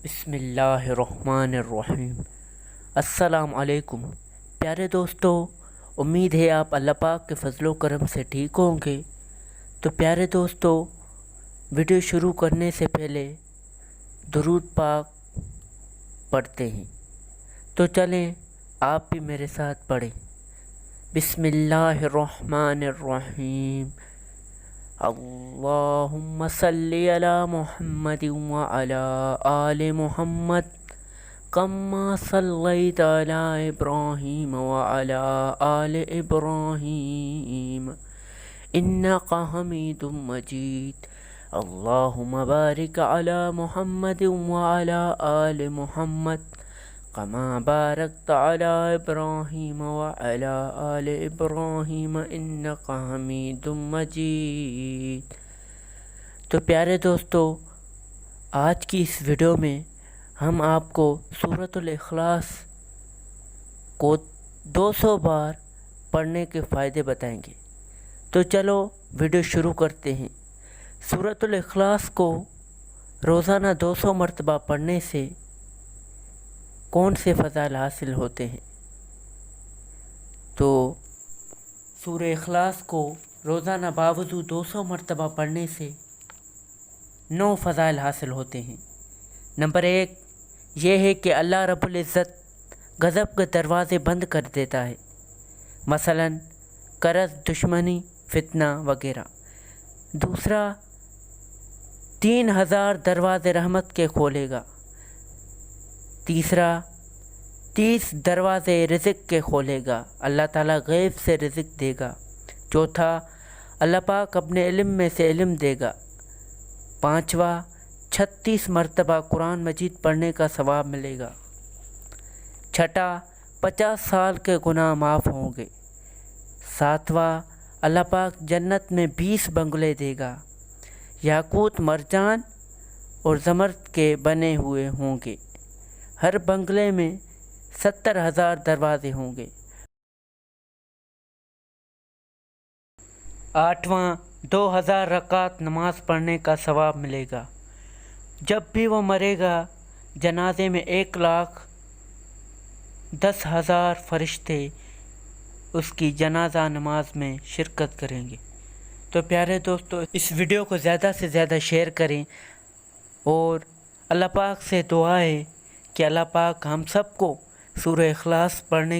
بسم اللہ الرحمن الرحیم۔ السلام علیکم پیارے دوستو، امید ہے آپ اللہ پاک کے فضل و کرم سے ٹھیک ہوں گے۔ تو پیارے دوستو، ویڈیو شروع کرنے سے پہلے درود پاک پڑھتے ہیں، تو چلیں آپ بھی میرے ساتھ پڑھیں۔ بسم اللہ الرحمن الرحیم۔ اللہم صلی علی محمد وعلی آل محمد کما صلیت علی ابراہیم وعلی آل ابراہیم انک حمید مجید۔ اللہم بارک علی محمد وعلی آل محمد کما بارکت علی ابراہیم وعلی آل ابراہیم انک حمید مجید۔ تو پیارے دوستو، آج کی اس ویڈیو میں ہم آپ کو سورۃ الاخلاص کو 200 بار پڑھنے کے فائدے بتائیں گے۔ تو چلو ویڈیو شروع کرتے ہیں۔ سورۃ الاخلاص کو روزانہ 200 مرتبہ پڑھنے سے کون سے فضائل حاصل ہوتے ہیں؟ تو سورہ اخلاص کو روزانہ باوضو 200 مرتبہ پڑھنے سے 9 فضائل حاصل ہوتے ہیں۔ نمبر 1 یہ ہے کہ اللہ رب العزت غضب کے دروازے بند کر دیتا ہے، مثلا قرض، دشمنی، فتنہ وغیرہ۔ دوسرا، 3000 دروازے رحمت کے کھولے گا۔ تیسرا، 30 دروازے رزق کے کھولے گا، اللہ تعالیٰ غیب سے رزق دے گا۔ چوتھا، اللہ پاک اپنے علم میں سے علم دے گا۔ پانچواں، 36 مرتبہ قرآن مجید پڑھنے کا ثواب ملے گا۔ چھٹا، 50 سال کے گناہ معاف ہوں گے۔ ساتواں، اللہ پاک جنت میں 20 بنگلے دے گا، یاقوت، مرجان اور زمرد کے بنے ہوئے ہوں گے۔ ہر بنگلے میں 70,000 دروازے ہوں گے۔ آٹھواں، 2000 رکعت نماز پڑھنے کا ثواب ملے گا۔ جب بھی وہ مرے گا، جنازے میں 1,10,000 فرشتے اس کی جنازہ نماز میں شرکت کریں گے۔ تو پیارے دوستو، اس ویڈیو کو زیادہ سے زیادہ شیئر کریں، اور اللہ پاک سے دعا ہے کہ اللہ پاک ہم سب کو سورہ اخلاص پڑھنے